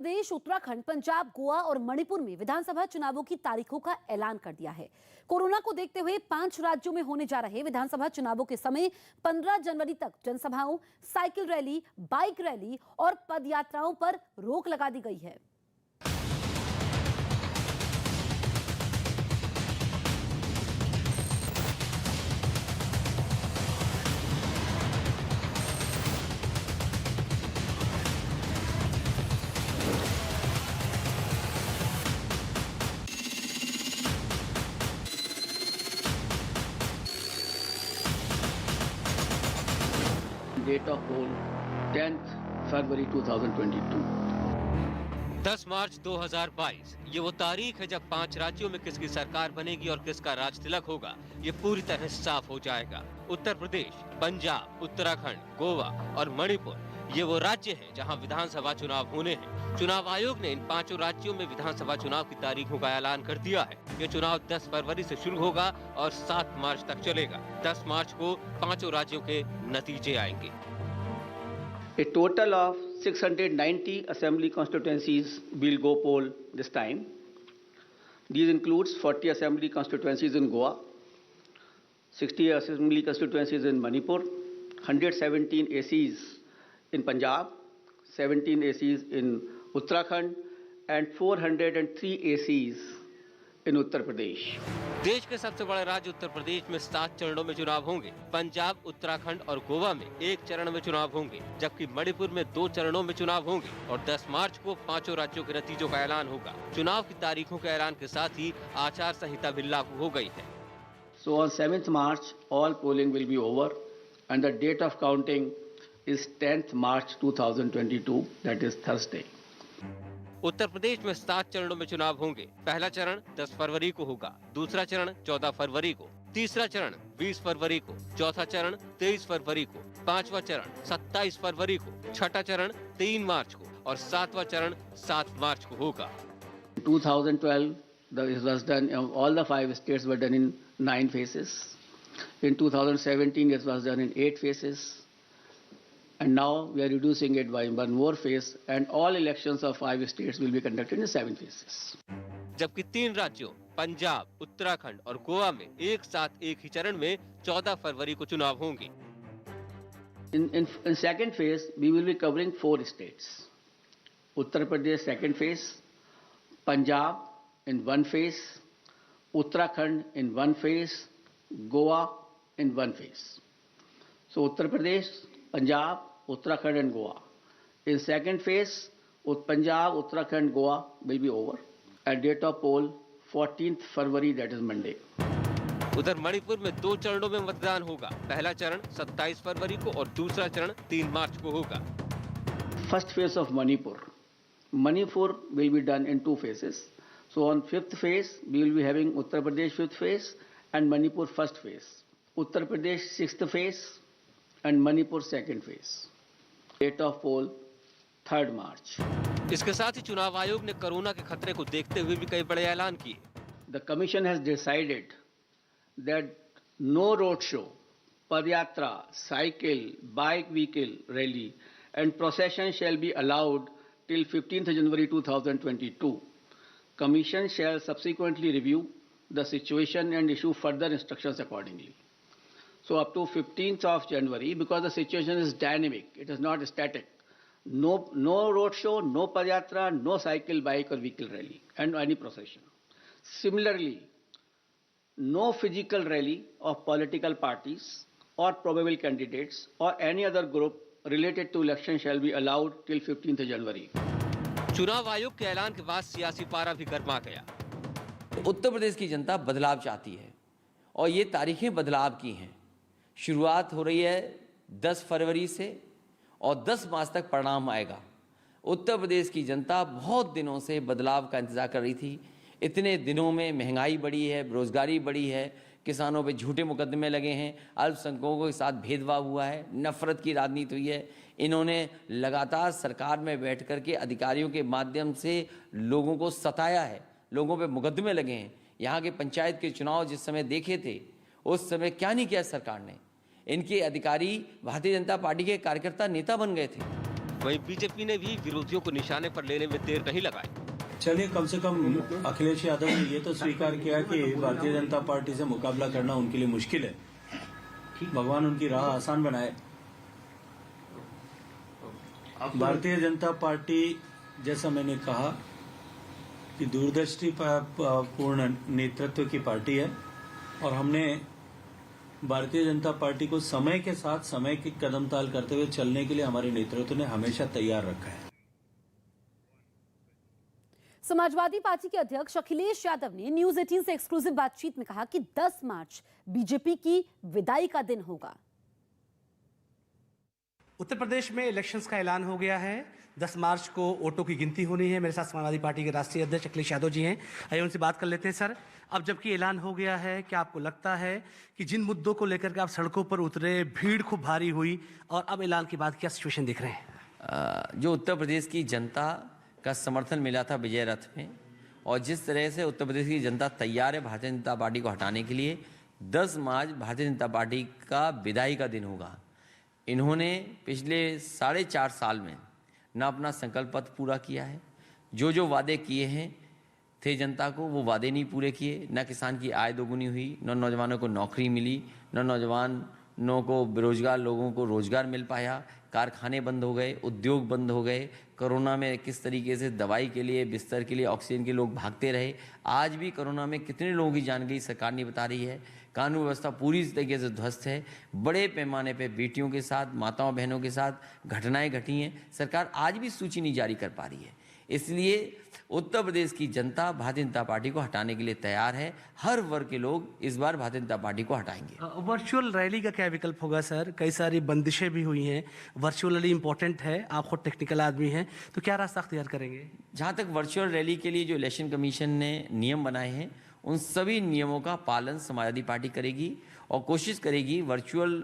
प्रदेश, उत्तराखंड, पंजाब, गोवा और मणिपुर में विधानसभा चुनावों की तारीखों का ऐलान कर दिया है। कोरोना को देखते हुए 5 राज्यों में होने जा रहे विधानसभा चुनावों के समय 15 जनवरी तक जनसभाओं, साइकिल रैली, बाइक रैली और पदयात्राओं पर रोक लगा दी गई है। Date of poll 10th February 2022। 10 मार्च 2022 ये वो तारीख है जब 5 राज्यों में किसकी सरकार बनेगी और किसका राज तिलक होगा, ये पूरी तरह साफ हो जाएगा। उत्तर प्रदेश, पंजाब, उत्तराखंड, गोवा और मणिपुर ये वो राज्य हैं जहां विधानसभा चुनाव होने हैं। चुनाव आयोग ने इन 5 राज्यों में विधानसभा चुनाव की तारीखों का ऐलान कर दिया है। ये चुनाव 10 फरवरी से शुरू होगा और 7 मार्च तक चलेगा। 10 मार्च को 5 राज्यों के नतीजे आएंगे। A total of 690 assembly constituencies will go poll this time. These includes 40 assembly constituencies in Goa, 60 assembly constituencies in Manipur, 117 ACs in Punjab, 17 ACs in Uttarakhand and 403 ACs in Uttar Pradesh. देश के सबसे बड़े राज्य उत्तर प्रदेश में 7 चरणों में चुनाव होंगे। पंजाब, उत्तराखंड और गोवा में 1 चरण में चुनाव होंगे, जबकि मणिपुर में 2 चरणों में चुनाव होंगे और 10 मार्च को 5 राज्यों के नतीजों का ऐलान होगा। चुनाव की तारीखों के ऐलान के साथ ही आचार संहिता भी लागू हो गई है। So on 7th March, all polling will be over and the date of counting is 10th March 2022, that is Thursday. Uttar Pradesh में 7 चरणों में चुनाव होंगे। पहला चरण 10 फरवरी को होगा, दूसरा चरण 14 फरवरी को, तीसरा चरण 20 फरवरी को, चौथा चरण 23 फरवरी को, पांचवा चरण 27 फरवरी को, छठा चरण 3 मार्च को और 7वां चरण 7 मार्च को होगा। 2012, it was done. All the 5 states were done in 9 phases. In 2017, it was done in 8 phases. And now we are reducing it by 1 more phase, and all elections of 5 states will be conducted in 7 phases. जबकि 3 राज्यों पंजाब, उत्तराखंड और गोवा में एक साथ एक ही चरण में 14 फरवरी को चुनाव होंगे। In second phase, we will be covering 4 states. Uttar Pradesh second phase, Punjab in 1 phase, Uttarakhand in 1 phase, Goa in 1 phase. So Uttar Pradesh, Punjab, Uttarakhand and Goa. In second phase, Punjab, Uttarakhand, Goa will be over. At date of poll 14th February, that is Monday. उधर मणिपुर में 2 चरणों में मतदान होगा। पहला चरण 27 फरवरी को और दूसरा चरण 3 मार्च को होगा। First phase of Manipur. Manipur will be done in 2 phases. So on 5th phase, we will be having Uttar Pradesh 5th phase and Manipur 1st phase. Uttar Pradesh 6th phase and Manipur 2nd phase. Date of poll 3rd March. इसके साथ ही चुनाव आयोग ने corona के खतरे को देखते हुए भी कई बड़े ऐलान किए। The Commission has decided that no road show, padyatra, cycle, bike vehicle rally and procession shall be allowed till 15th January 2022. Commission shall subsequently review the situation and issue further instructions accordingly. So up to 15th of January, because the situation is dynamic, it is not static. No road show, no padyatra, no cycle, bike or vehicle rally and any procession. Similarly, no physical rally of political parties or probable candidates or any other group related to election shall be allowed till 15th January. चुनाव आयोग के ऐलान के बाद सियासी पारा भी गर्मा गया। उत्तर प्रदेश की जनता बदलाव चाहती है और ये तारीखें बदलाव की हैं। शुरुआत हो रही है 10 फरवरी से और 10 मार्च तक परिणाम आएगा। उत्तर प्रदेश की जनता बहुत दिनों से बदलाव का इंतजार कर रही थी। इतने दिनों में महंगाई बढ़ी है, बेरोजगारी बढ़ी है, किसानों पे झूठे मुकदमे लगे हैं, अल्पसंख्यकों के साथ भेदभाव हुआ है, नफरत की राजनीति हुई है। इन्होंने लगातार सरकार में बैठ कर के अधिकारियों के माध्यम से लोगों को सताया है, लोगों पे मुकदमे लगे हैं। यहाँ के पंचायत के चुनाव जिस समय देखे थे, उस समय क्या नहीं किया सरकार ने। इनके अधिकारी भारतीय जनता पार्टी के कार्यकर्ता नेता बन गए थे। वहीं बीजेपी ने भी विरोधियों को निशाने पर लेने में देर नहीं लगाई। चलिए, कम से कम अखिलेश यादव ने ये तो स्वीकार किया कि भारतीय जनता पार्टी से मुकाबला करना उनके लिए मुश्किल है। भगवान उनकी राह आसान बनाए। भारतीय जनता पार्टी, जैसा मैंने कहा, कि दूरदृष्टि पूर्ण नेतृत्व की पार्टी है और हमने भारतीय जनता पार्टी को समय के साथ समय की कदमताल करते हुए चलने के लिए हमारे नेतृत्व ने हमेशा तैयार रखा है। समाजवादी पार्टी के अध्यक्ष अखिलेश यादव ने न्यूज 18 से एक्सक्लूसिव बातचीत में कहा कि 10 मार्च बीजेपी की विदाई का दिन होगा। उत्तर प्रदेश में इलेक्शंस का ऐलान हो गया है। 10 मार्च को वोटों की गिनती होनी है। मेरे साथ समाजवादी पार्टी के राष्ट्रीय अध्यक्ष अखिलेश यादव जी हैं। आइए उनसे बात कर लेते हैं। सर, अब जबकि ऐलान हो गया है, क्या आपको लगता है कि जिन मुद्दों को लेकर के आप सड़कों पर उतरे, भीड़ खूब भारी हुई और अब ऐलान के बाद क्या सिचुएशन देख रहे हैं? जो उत्तर प्रदेश की जनता का समर्थन मिला था विजय रथ में, और जिस तरह से उत्तर प्रदेश की जनता तैयार है भारतीय जनता पार्टी को हटाने के लिए, 10 मार्च भारतीय जनता पार्टी का विदाई का दिन होगा। इन्होंने पिछले 4.5 साल में न अपना संकल्प पत्र पूरा किया है, जो वादे किए हैं थे जनता को, वो वादे नहीं पूरे किए। न किसान की आय दोगुनी हुई, न नौजवानों को नौकरी मिली, न नौजवानों को बेरोजगार लोगों को रोजगार मिल पाया। कारखाने बंद हो गए, उद्योग बंद हो गए। कोरोना में किस तरीके से दवाई के लिए, बिस्तर के लिए, ऑक्सीजन के लोग भागते रहे। आज भी कोरोना में कितने लोगों की जान गई सरकार नहीं बता रही है। कानून व्यवस्था पूरी तरीके से ध्वस्त है। बड़े पैमाने पे बेटियों के साथ, माताओं बहनों के साथ घटनाएं घटी हैं। सरकार आज भी सूची नहीं जारी कर पा रही है। इसलिए उत्तर प्रदेश की जनता भारतीय जनता पार्टी को हटाने के लिए तैयार है। हर वर्ग के लोग इस बार भारतीय जनता पार्टी को हटाएंगे। वर्चुअल रैली का क्या विकल्प होगा सर? कई सारी बंदिशें भी हुई हैं। वर्चुअल रैली इंपॉर्टेंट है, आप खुद टेक्निकल आदमी हैं, तो क्या रास्ता अख्तियार करेंगे? जहाँ तक वर्चुअल रैली के लिए जो इलेक्शन कमीशन ने नियम बनाए हैं, उन सभी नियमों का पालन समाजवादी पार्टी करेगी और कोशिश करेगी वर्चुअल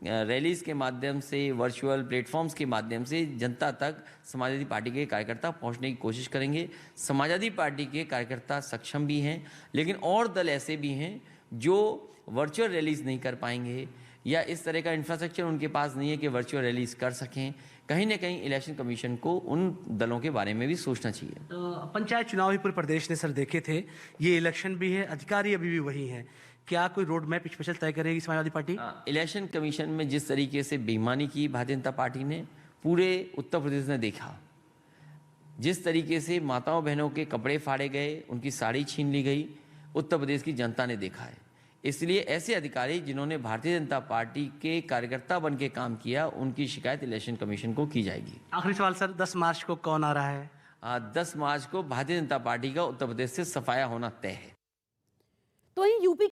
रैलीज के माध्यम से, वर्चुअल प्लेटफॉर्म्स के माध्यम से जनता तक समाजवादी पार्टी के कार्यकर्ता पहुंचने की कोशिश करेंगे। समाजवादी पार्टी के कार्यकर्ता सक्षम भी हैं, लेकिन और दल ऐसे भी हैं जो वर्चुअल रैलीज नहीं कर पाएंगे या इस तरह का इंफ्रास्ट्रक्चर उनके पास नहीं है कि वर्चुअल रैलीज कर सकें। कहीं ना कहीं इलेक्शन कमीशन को उन दलों के बारे में भी सोचना चाहिए। पंचायत चुनाव भी पूरे प्रदेश ने सर देखे थे, ये इलेक्शन भी है, अधिकारी अभी भी वही हैं। क्या कोई रोड मैप स्पेशल तय करेगी समाजवादी पार्टी? इलेक्शन कमीशन में जिस तरीके से बेईमानी की भारतीय जनता पार्टी ने, पूरे उत्तर प्रदेश ने देखा। जिस तरीके से माताओं बहनों के कपड़े फाड़े गए, उनकी साड़ी छीन ली गई, उत्तर प्रदेश की जनता ने देखा है। इसलिए ऐसे अधिकारी जिन्होंने भारतीय जनता पार्टी के कार्यकर्ता बन के काम किया, उनकी शिकायत इलेक्शन कमीशन को की जाएगी। आखिरी सवाल सर, 10 मार्च को कौन आ रहा है? 10 मार्च को भारतीय जनता पार्टी का उत्तर प्रदेश से सफाया होना तय है। तो वहीं यूपी